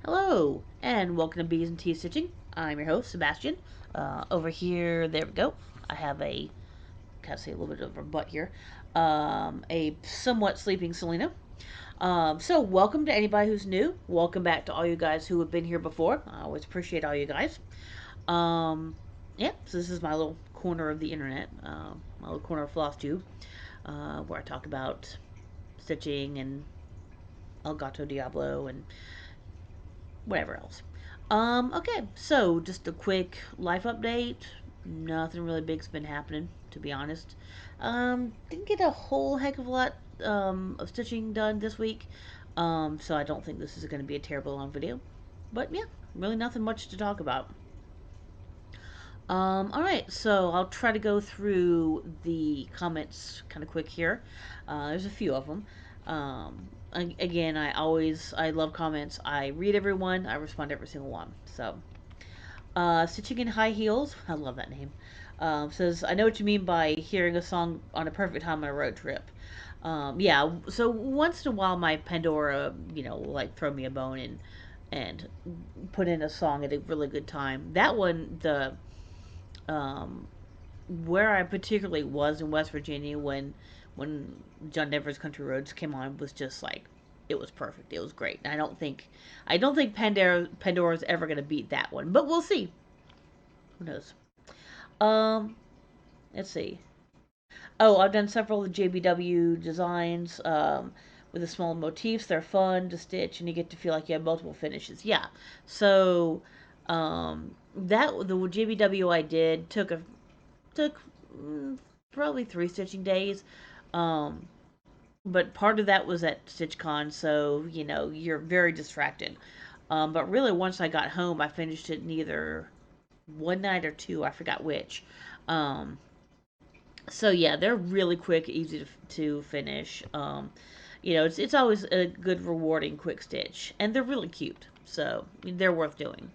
Hello, and welcome to Bees and Tea Stitching. I'm your host, Sebastian. Over here, there we go. I have gotta say a little bit of a butt here, a somewhat sleeping Selena. So, welcome to anybody who's new. Welcome back to all you guys who have been here before. I always appreciate all you guys. Um, yeah, so this is my little corner of the internet, my little corner of FlossTube, where I talk about stitching and El Gato Diablo and whatever else. Okay, so just a quick life update. Nothing really big's been happening, to be honest. Didn't get a whole heck of a lot of stitching done this week, so I don't think this is going to be a terrible long video. But yeah, really nothing much to talk about. All right, so I'll try to go through the comments kind of quick here. There's a few of them. Um, Again, I love comments. I read everyone. I respond to every single one. So, stitching in high heels. I love that name. Says I know what you mean by hearing a song on a perfect time on a road trip. Yeah, so once in a while, my Pandora, will like throw me a bone and put in a song at a really good time. That one, the um, where I particularly was in West Virginia when John Denver's Country Roads came on was just like it was perfect. It was great. And I don't think Pandora's ever gonna beat that one, but we'll see. Who knows? Um, let's see. Oh, I've done several of the JBW designs with the small motifs. They're fun to stitch, and you get to feel like you have multiple finishes. Yeah. So that the JBW I did took probably 3 stitching days. Um, but part of that was at StitchCon, so you're very distracted. But really, once I got home, I finished it in either one night or two. I forgot which. Um, so yeah, they're really quick, easy to finish. It's always a good, rewarding quick stitch, and they're really cute. So they're worth doing.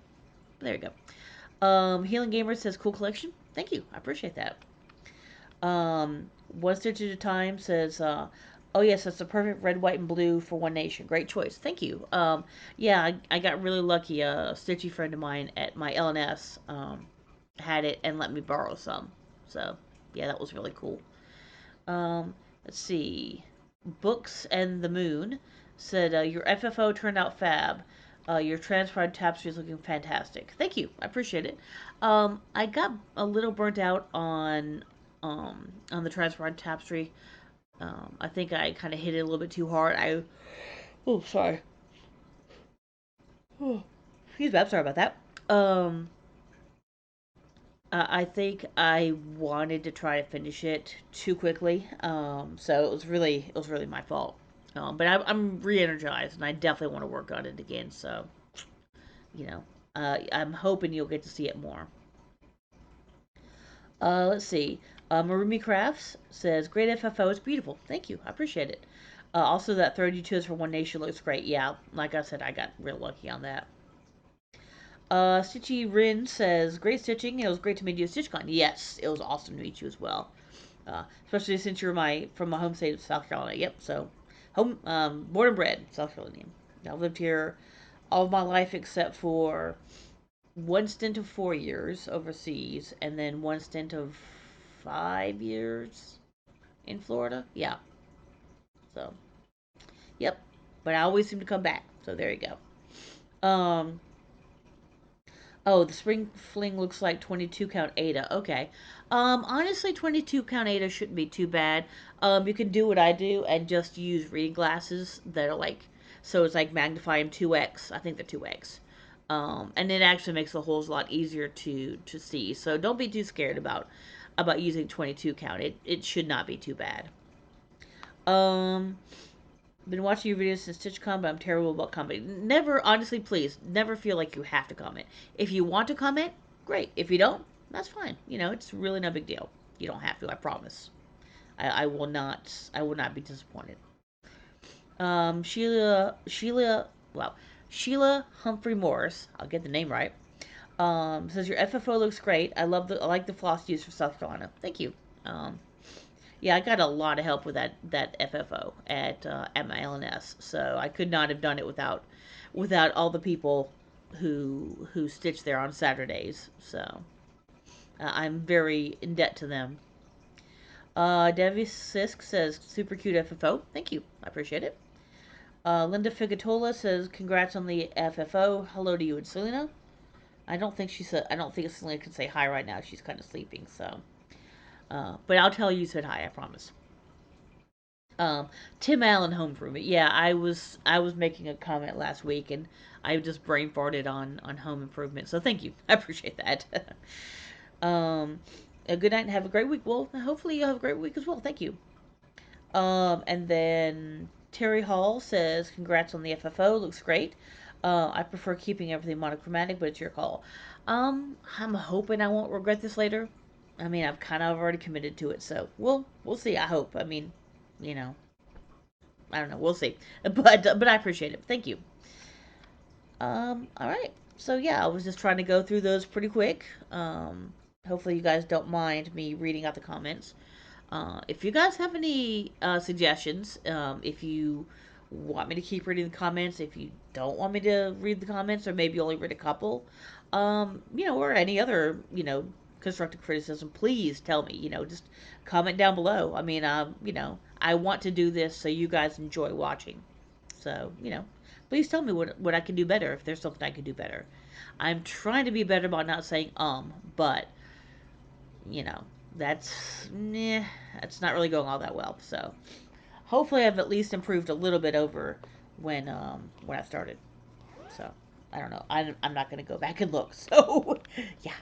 There you go. Healing Gamer says cool collection. Thank you, I appreciate that. One Stitch at a Time says, "Oh yes, that's the perfect red, white, and blue for One Nation. Great choice. Thank you." Yeah, I got really lucky. A stitchy friend of mine at my LNS had it and let me borrow some. So yeah, that was really cool. Let's see. Books and the Moon said, "Your FFO turned out fab. Your transcribed tapestry is looking fantastic. Thank you. I appreciate it. I got a little burnt out on the transcribed tapestry. I think I kind of hit it a little bit too hard. Oh, sorry. Oh, excuse me. I'm sorry about that. Um, I think I wanted to try to finish it too quickly. So it was really my fault. But I'm re-energized, and I definitely want to work on it again. So you know, I'm hoping you'll get to see it more. Let's see. Marumi Crafts says, "Great FFO is beautiful. Thank you. I appreciate it. Also, that 32 is for One Nation looks great. Yeah, like I said, I got real lucky on that." Stitchy Rin says, "Great stitching. It was great to meet you at StitchCon." Yes, it was awesome to meet you as well. Especially since you're from my home state of South Carolina. Yep. So, born and bred South Carolinian. I've lived here all of my life except for one stint of 4 years overseas, and then one stint of 5 years in Florida. Yeah. So, yep. But I always seem to come back. So there you go. Oh, the spring fling looks like 22 count Ada. Okay. Honestly, 22 count Ada shouldn't be too bad. You can do what I do and just use reading glasses that are like, so it's like magnify them 2x. I think they're 2x. And it actually makes the holes a lot easier to see. So don't be too scared about using 22 count. It should not be too bad. Um, Been watching your videos since TitchCon, but I'm terrible about commenting. Never, honestly, please, never feel like you have to comment. If you want to comment, great. If you don't, that's fine. It's really no big deal. You don't have to. I promise. I will not. I will not be disappointed. Wow, Sheila Humphrey Morris. I'll get the name right. Says your FFO looks great. I like the floss used for South Carolina. Thank you. Um, Yeah, I got a lot of help with that FFO at my LNS, so I could not have done it without all the people who stitch there on Saturdays. So I'm very in debt to them. Devi Sisk says super cute FFO. Thank you, I appreciate it. Linda Figatola says congrats on the FFO. Hello to you and Selena. I don't think she said. I don't think Selena can say hi right now. She's kind of sleeping. So, but I'll tell you said hi. I promise. Um, Tim Allen home improvement. Yeah, I was making a comment last week and I just brain farted on home improvement. So thank you. I appreciate that. um, a good night and have a great week. Well, hopefully you'll have a great week as well. Thank you. And then Terry Hall says, "Congrats on the FFO. Looks great. I prefer keeping everything monochromatic, but it's your call. I'm hoping I won't regret this later. I mean, I've kind of already committed to it, so we'll see. I hope. I mean, you know, I don't know. We'll see. But I appreciate it. Thank you. All right. So yeah, I was just trying to go through those pretty quick. Hopefully you guys don't mind me reading out the comments. If you guys have any suggestions, if you want me to keep reading the comments, if you don't want me to read the comments, or maybe only read a couple, or any other, constructive criticism, please tell me. Just comment down below. I mean, I want to do this so you guys enjoy watching. So, please tell me what I can do better if there's something I can do better. I'm trying to be better about not saying but you know, that's that's not really going all that well. So hopefully I've at least improved a little bit over when I started. So I don't know. I'm not going to go back and look. So yeah.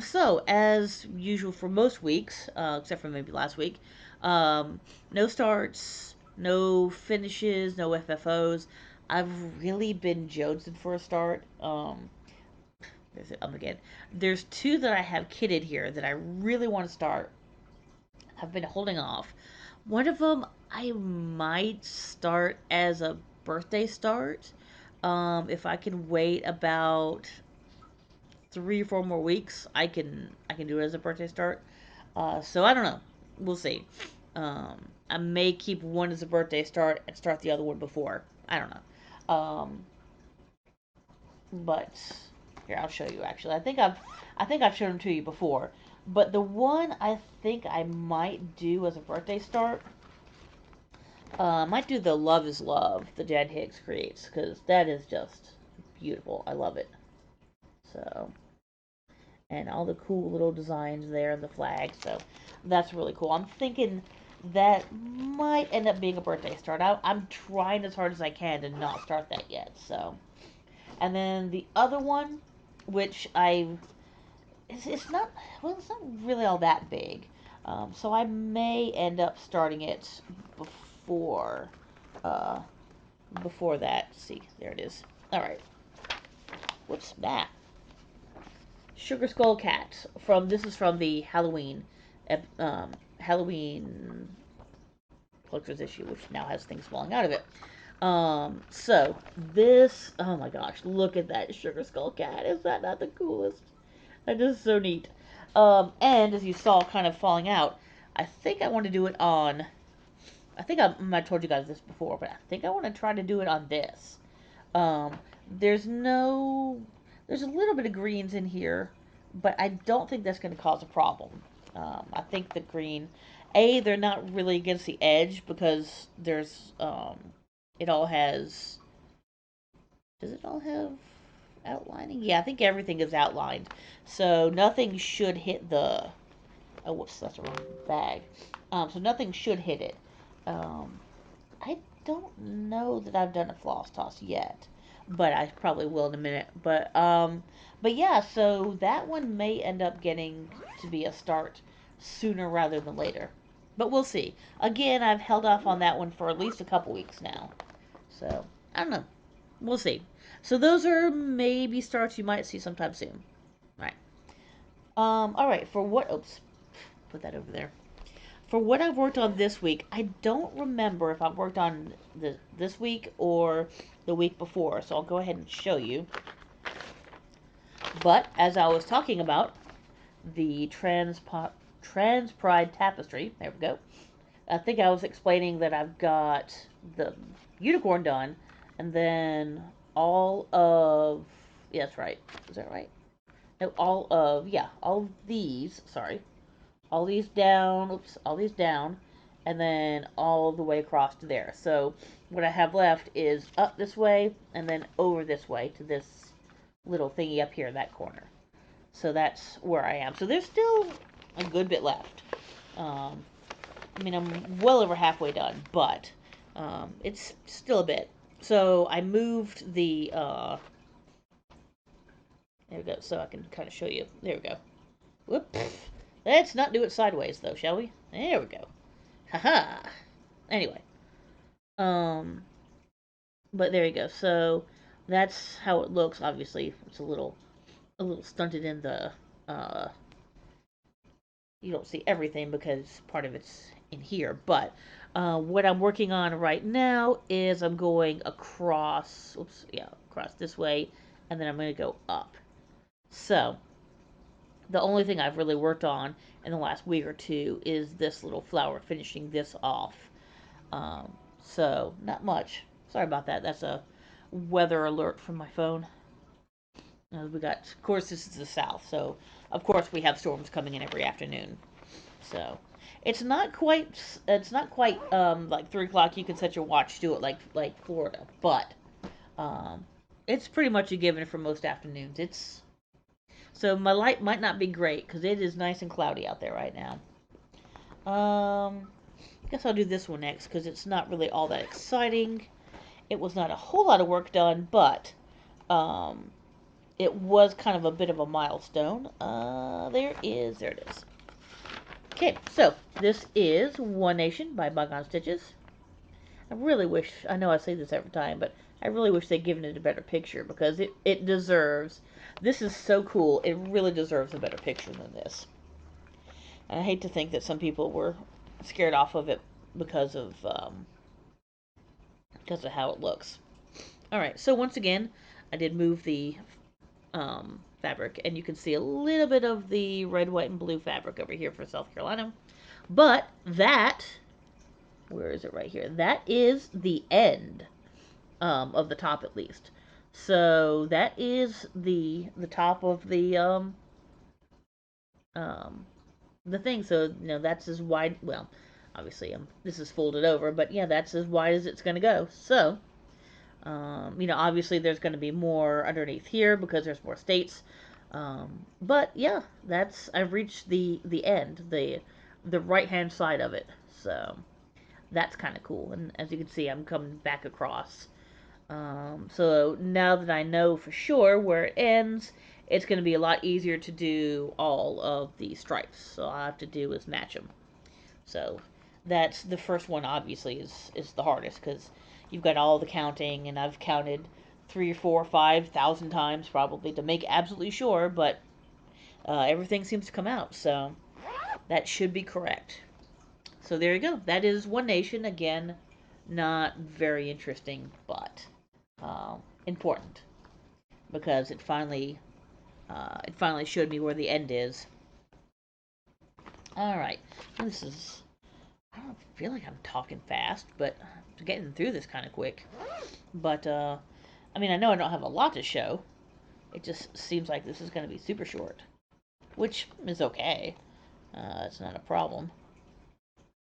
So as usual for most weeks, except for maybe last week, no starts, no finishes, no FFOs. I've really been jonesing for a start. Again. There's two that I have kitted here that I really want to start. I've been holding off. One of them I might start as a birthday start. If I can wait about 3 or 4 more weeks, I can do it as a birthday start. So I don't know. We'll see. Um, I may keep one as a birthday start and start the other one before. I don't know. But here I'll show you. Actually, I think I've shown them to you before. But the one I think I might do as a birthday start, I might do the Love is Love the Dad Hicks creates because that is just beautiful. I love it. So and all the cool little designs there and the flag. So that's really cool. I'm thinking that might end up being a birthday start. I'm trying as hard as I can to not start that yet. So and then the other one, which it's not it's not really all that big. So I may end up starting it before uh, before that. See, there it is. All right. What's that? Sugar Skull Cat from this is from the Halloween collector's issue, which now has things falling out of it. So this, oh my gosh, look at that Sugar Skull Cat. Is that not the coolest? That is so neat. And as you saw, kind of falling out, I think I want to do it on. I think I might have told you guys this before, but I think I want to try to do it on this. Um, there's no, there's a little bit of greens in here, but I don't think that's going to cause a problem. I think the green, they're not really against the edge because it all has. Does it all have outlining? Yeah, I think everything is outlined, so nothing should hit the. Oh, whoops, that's the wrong bag. So nothing should hit it. Um, I don't know that I've done a floss toss yet, but I probably will in a minute. But yeah, so that one may end up getting to be a start sooner rather than later. But we'll see. Again, I've held off on that one for at least a couple weeks now. So, I don't know. We'll see. So those are maybe starts you might see sometime soon. All right. All right. For what? Oops. Put that over there. For what I've worked on this week, I don't remember if I've worked on this week or the week before, so I'll go ahead and show you. But as I was talking about, the trans Trans Pride Tapestry. There we go. I think I was explaining that I've got the unicorn done, and then all of, yeah, that's right. Is that right? No, all of, yeah, all of these. Sorry, all these down. Oops, all these down, and then all the way across to there. So what I have left is up this way, and then over this way to this little thingy up here in that corner. So that's where I am. So there's still a good bit left. Um, I mean, I'm well over halfway done, but it's still a bit. So I moved the. There we go. So I can kind of show you. There we go. Whoops. Let's not do it sideways though, shall we? There we go. Haha. Anyway, um, but there you go. So that's how it looks. Obviously, it's a little stunted in the uh, you don't see everything because part of it's in here. But what I'm working on right now is I'm going across, oops, yeah, across this way, and then I'm going to go up. So the only thing I've really worked on in the last week or two is this little flower, finishing this off. Um, so not much. Sorry about that. That's a weather alert from my phone. We got, of course, this is the south, so of course we have storms coming in every afternoon. So it's not quite like 3 o'clock. You can set your watch to it like Florida, but um, it's pretty much a given for most afternoons. It's so my light might not be great because it is nice and cloudy out there right now. I guess I'll do this one next because it's not really all that exciting. It was not a whole lot of work done, but um, it was kind of a bit of a milestone. There it is. Okay, so this is One Nation by Boggon Stitches. I really wish, I know I say this every time, but I really wish they'd given it a better picture because it deserves, this is so cool, it really deserves a better picture than this. And I hate to think that some people were scared off of it because of how it looks. Alright, so once again, I did move the fabric, and you can see a little bit of the red, white, and blue fabric over here for South Carolina. But that, where is it right here? That is the end of the top at least. So that is the top of um, the thing. So that's as wide. Well, obviously this is folded over, but yeah, that's as wide as it's going to go. So obviously there's going to be more underneath here because there's more states. But yeah, that's I've reached the end, the right hand side of it. So that's kind of cool. And as you can see, I'm coming back across. So now that I know for sure where it ends, it's going to be a lot easier to do all of the stripes. So all I have to do is match them. So that's the first one. Obviously, is the hardest because you've got all the counting, and I've counted 3 or 4 or 5,000 times probably to make absolutely sure, but everything seems to come out. So that should be correct. So there you go. That is One Nation. Again, not very interesting, but important because it finally showed me where the end is. All right, this is. I don't feel like I'm talking fast, but I'm getting through this kind of quick. But I mean, I know I don't have a lot to show. It just seems like this is going to be super short, which is okay. It's not a problem.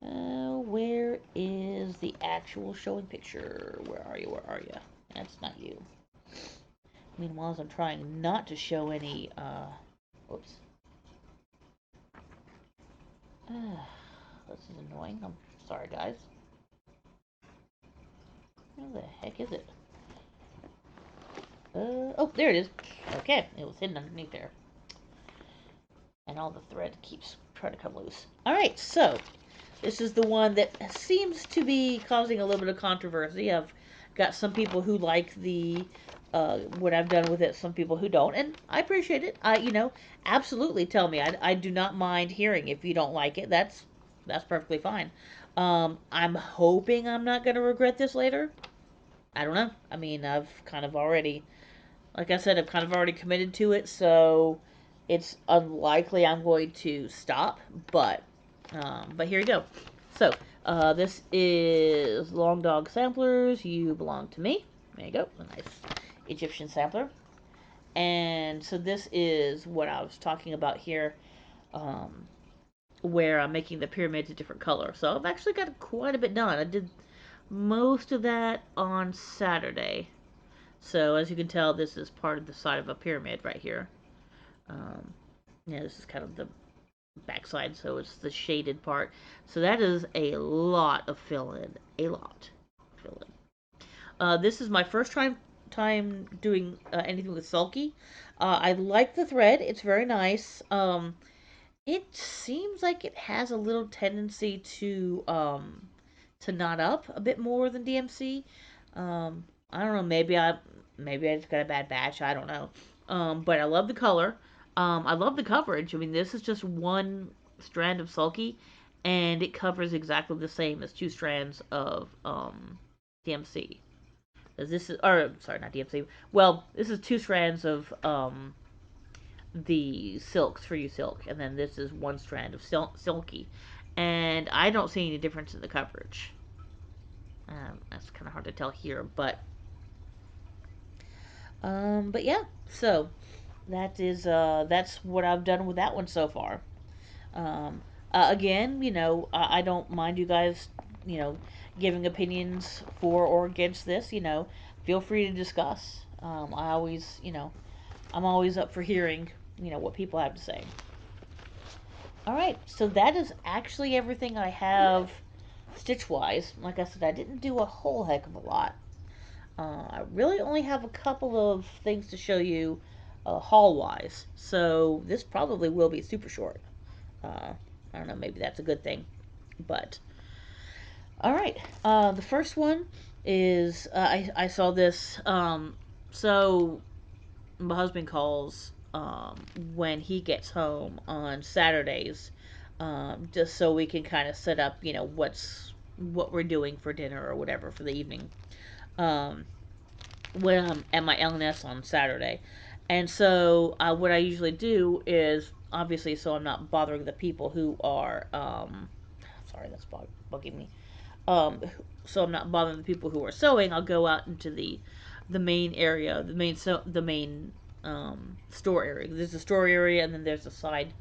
Where is the actual showing picture? Where are you? Where are you? That's not you. Meanwhile, as I'm trying not to show any, whoops. This is annoying. I'm sorry, guys. Where the heck is it? Oh, there it is. Okay, it was hidden underneath there. And all the thread keeps trying to come loose. Alright, so this is the one that seems to be causing a little bit of controversy. I've got some people who like the what I've done with it, some people who don't, and I appreciate it. Absolutely tell me. I do not mind hearing if you don't like it. That's perfectly fine. I'm hoping I'm not going to regret this later. I don't know. I mean, I've kind of already, like I said, I've kind of already committed to it, so It's unlikely I'm going to stop, but here you go. So this is Long Dog Samplers. You belong to me. There you go. A nice Egyptian sampler. And so this is what I was talking about here, um, where I'm making the pyramids a different color. So I've actually got quite a bit done. I did most of that on Saturday. So as you can tell, this is part of the side of a pyramid right here. Um, yeah, this is kind of the backside, so it's the shaded part. So that is a lot of fill-in, a lot of fill-in. This is my first time doing anything with sulky. I like the thread; it's very nice. It seems like it has a little tendency to knot up a bit more than DMC. I don't know. Maybe I just got a bad batch. I don't know. But I love the color. I love the coverage. I mean, this is just one strand of sulky, and it covers exactly the same as two strands of DMC. As this is, or sorry, not DMC. Well, this is two strands of the silks for you silk, and then this is one strand of silky, and I don't see any difference in the coverage. That's kind of hard to tell here, but yeah. So that's what I've done with that one so far. Um, Again, I don't mind you guys, you know, giving opinions for or against this. Feel free to discuss. I always, I'm always up for hearing, what people have to say. All right, so that is actually everything I have stitch wise. Like I said, I didn't do a whole heck of a lot. I really only have a couple of things to show you haul wise, so this probably will be super short. Uh, I don't know, maybe that's a good thing. But, all right, the first one is I saw this. So, my husband calls when he gets home on Saturdays, just so we can kind of set up, what we're doing for dinner or whatever for the evening. Um, when I'm at my LNS on Saturday, and so what I usually do is obviously so I'm not bothering the people who are sorry that's bugging me. Um, so I'm not bothering the people who are sewing. I'll go out into the main area, the main store area. There's a store area, and then there's a side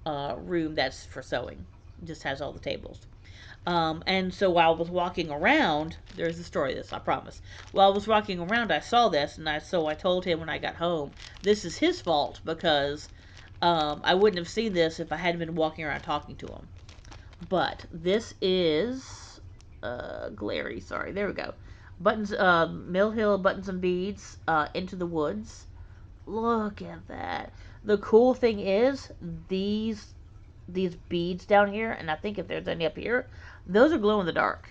room that's for sewing. It just has all the tables. And so while I was walking around, there's a story of this, I promise. While I was walking around, I saw this, and I told him when I got home, this is his fault because I wouldn't have seen this if I hadn't been walking around talking to him. But this is glary. Sorry, there we go. Buttons, Mill Hill buttons and beads. Into the woods. Look at that. The cool thing is these beads down here, and I think if there's any up here, those are glow in the dark.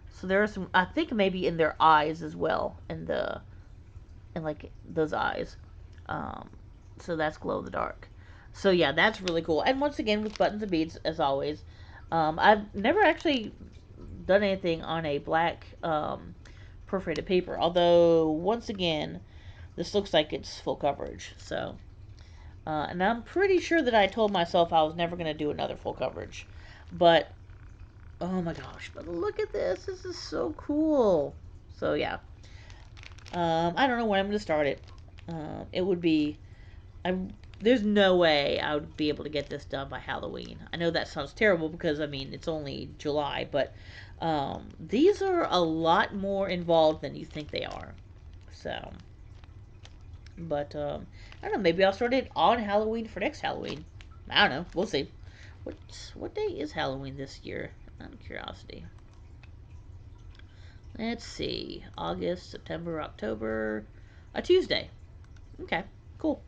So there are some. I think maybe in their eyes as well, in like those eyes. Um, so that's glow in the dark. So yeah, that's really cool. And once again, with buttons and beads as always. I've never actually done anything on a black perforated paper. Although once again, this looks like it's full coverage. So and I'm pretty sure that I told myself I was never going to do another full coverage. But, oh my gosh, but look at this. This is so cool. So, yeah. I don't know when I'm going to start it. It would be. I'm, there's no way I would be able to get this done by Halloween. I know that sounds terrible because, I mean, it's only July, but these are a lot more involved than you think they are. So, but I don't know. Maybe I'll start it on Halloween for next Halloween. I don't know. We'll see. What what day is Halloween this year? Out of curiosity. Let's see. August, September, October. A Tuesday. Okay. Cool.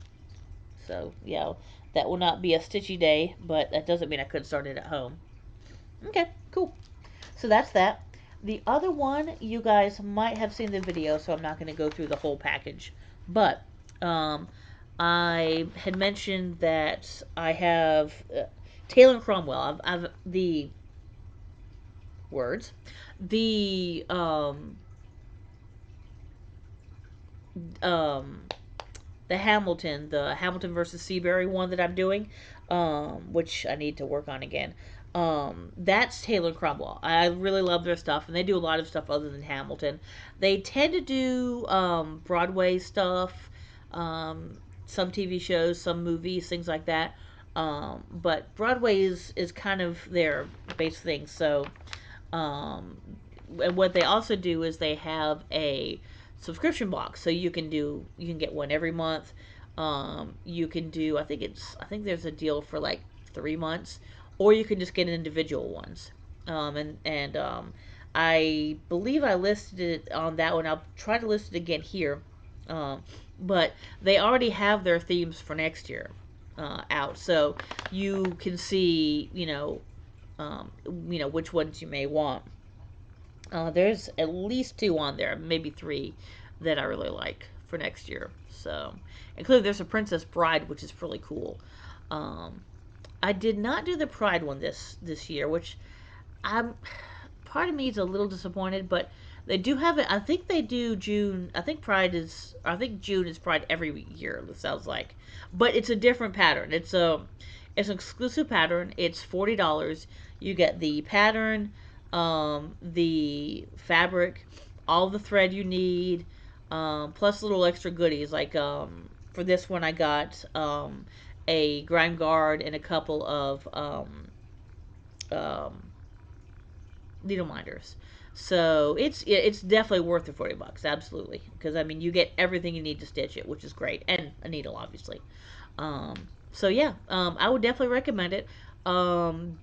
So yeah, that will not be a stitchy day, but that doesn't mean I couldn't start it at home. Okay. Cool. So that's that. The other one, you guys might have seen the video, so I'm not going to go through the whole package. But um, I had mentioned that I have Taylor and Cromwell. I've the words, the um, the Hamilton versus Seabury one that I'm doing, which I need to work on again. That's Taylor Cromwell. I really love their stuff, and they do a lot of stuff other than Hamilton. They tend to do Broadway stuff, um, some TV shows, some movies, things like that. But Broadway is kind of their base thing. So um, and what they also do is they have a subscription box, so you can get one every month. You can do I think there's a deal for like 3 months, or you can just get individual ones. I believe I listed it on that one. I'll try to list it again here. Um, but they already have their themes for next year out, so you can see which ones you may want. There's at least two on there, maybe three, that I really like for next year. So, including there's a Princess Bride, which is really cool. Um, I did not do the Pride one this year, which I'm part of me is a little disappointed, but they do have it. I think they do June. I think June is Pride every year. It sounds like, but it's a different pattern. It's an exclusive pattern. It's $40. You get the pattern, the fabric, all the thread you need, plus little extra goodies. Like for this one, I got a grime guard and a couple of um, needle minders. So it's definitely worth the $40, absolutely. Because I mean, you get everything you need to stitch it, which is great, and a needle, obviously. Um, so yeah, I would definitely recommend it. Um,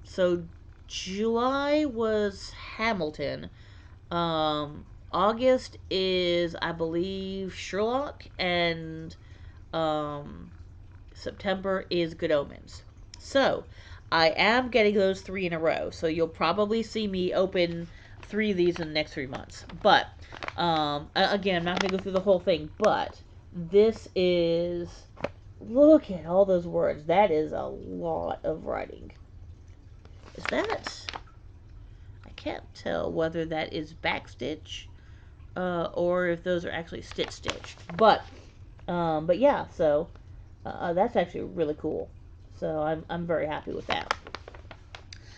so July was Hamilton. August is, I believe, Sherlock, and um, September is Good Omens. So, I am getting those three in a row. So, you'll probably see me open three of these in the next 3 months. But, again, I'm not going to go through the whole thing. But, this is. Look at all those words. That is a lot of writing. Is that. I can't tell whether that is backstitch or if those are actually stitched. But yeah, so that's actually really cool. So I'm very happy with that.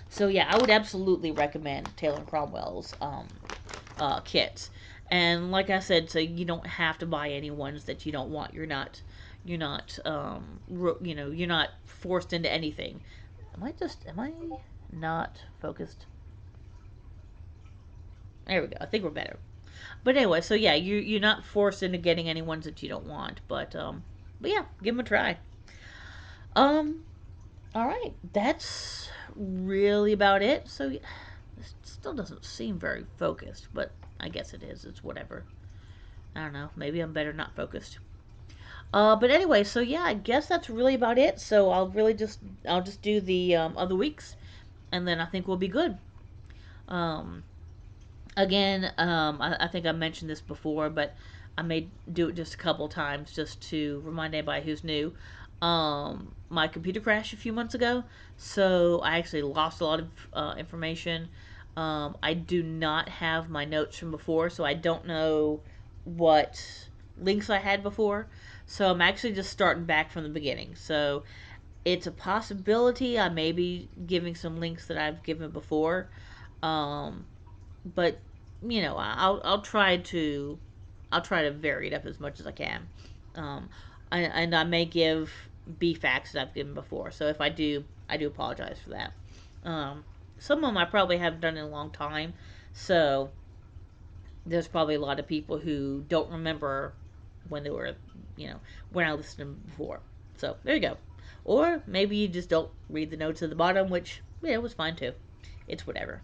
So yeah, I would absolutely recommend Taylor and Cromwell's kits. And like I said, so you don't have to buy any ones that you don't want. You're not you're not forced into anything. Am I not focused? There we go. I think we're better. But anyway, so yeah, you're not forced into getting any ones that you don't want. But yeah, give them a try. Um, All right, that's really about it. So this still doesn't seem very focused, but I guess it is. It's whatever. I don't know. Maybe I'm better not focused. But anyway, so yeah, I guess that's really about it. So I'll just do the other weeks, and then I think we'll be good. Um, Again, I think I mentioned this before, but I may do it just a couple times just to remind anybody who's new. My computer crashed a few months ago, so I actually lost a lot of information. I do not have my notes from before, so I don't know what links I had before. So I'm actually just starting back from the beginning. So it's a possibility I may be giving some links that I've given before. Um, but I'll try to vary it up as much as I can. Um, and I may give B facts that I've given before. So if I do, I do apologize for that. Um, some of them I probably haven't done in a long time, so there's probably a lot of people who don't remember when they were, you know, when I listened to them before. So there you go. Or maybe you just don't read the notes at the bottom, which yeah, was fine too. It's whatever.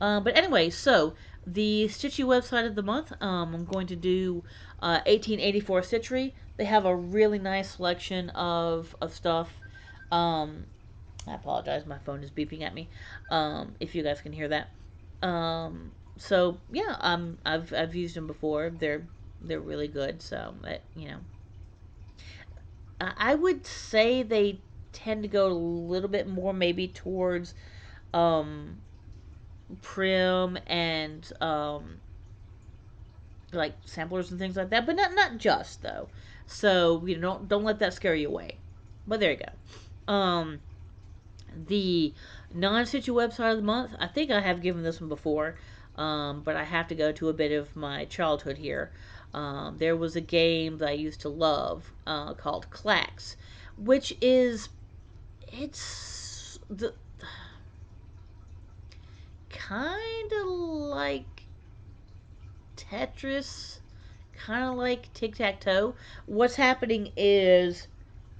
But anyway, so the Stitchy website of the month, I'm going to do 1884 Stitchery. They have a really nice selection of stuff. Um, I apologize, my phone is beeping at me. If you guys can hear that. So yeah, I've used them before. They're really good. So I would say they tend to go a little bit more maybe towards um, prim and like samplers and things like that, but not just though. So don't let that scare you away. But there you go. The non-stitchy website of the month. I think I have given this one before, but I have to go to a bit of my childhood here. There was a game that I used to love called Clax, which is it's the kind of like Tetris, kind of like tic tac toe. What's happening is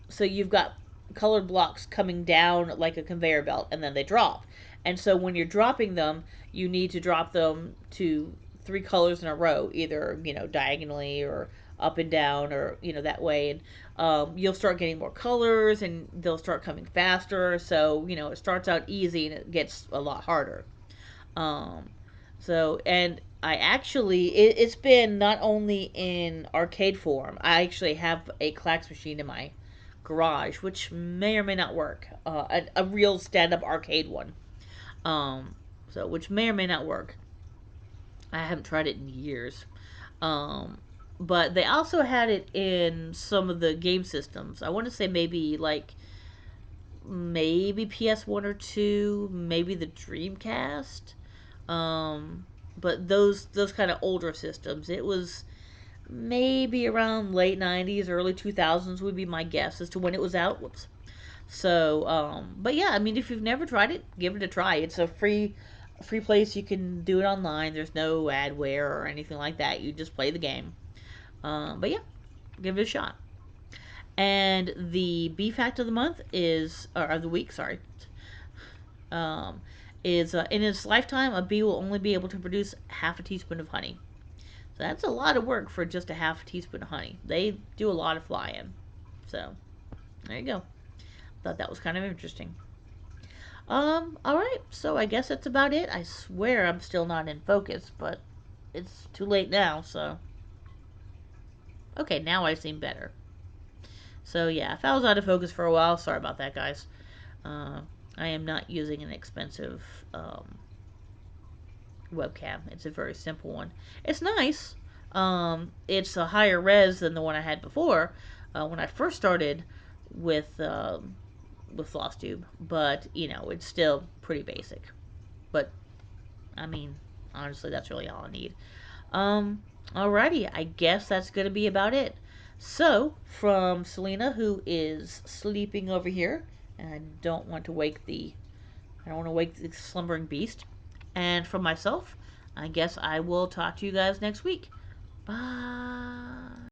so you've got colored blocks coming down like a conveyor belt and then they drop. And so when you're dropping them, you need to drop them to three colors in a row, either, diagonally or up and down or, that way. And you'll start getting more colors and they'll start coming faster. So, it starts out easy and it gets a lot harder. Um, and I actually, it's been not only in arcade form, I actually have a Clax machine in my garage, which may or may not work. A real stand up arcade one. Um, which may or may not work. I haven't tried it in years. Um, but they also had it in some of the game systems. I want to say maybe PS1 or 2, maybe the Dreamcast. But those kind of older systems, it was maybe around late 90s, early 2000s would be my guess as to when it was out. Whoops. So, but yeah, I mean, if you've never tried it, give it a try. It's a free place. You can do it online. There's no adware or anything like that. You just play the game. But yeah, give it a shot. And the bee fact of the month is, or of the week, sorry, um, is in its lifetime, a bee will only be able to produce half a teaspoon of honey. So that's a lot of work for just a half a teaspoon of honey. They do a lot of flying. So there you go. Thought that was kind of interesting. All right. So I guess that's about it. I swear I'm still not in focus, but it's too late now. So okay, now I seem better. So yeah, if I was out of focus for a while, sorry about that, guys. Uh, I am not using an expensive um, webcam. It's a very simple one. It's nice. It's a higher res than the one I had before when I first started with Floss Tube, but it's still pretty basic. But I mean, honestly, that's really all I need. Um, Alrighty, I guess that's gonna be about it. So, from Selena, who is sleeping over here, and I don't want to wake the slumbering beast. And from myself, I guess I will talk to you guys next week. Bye.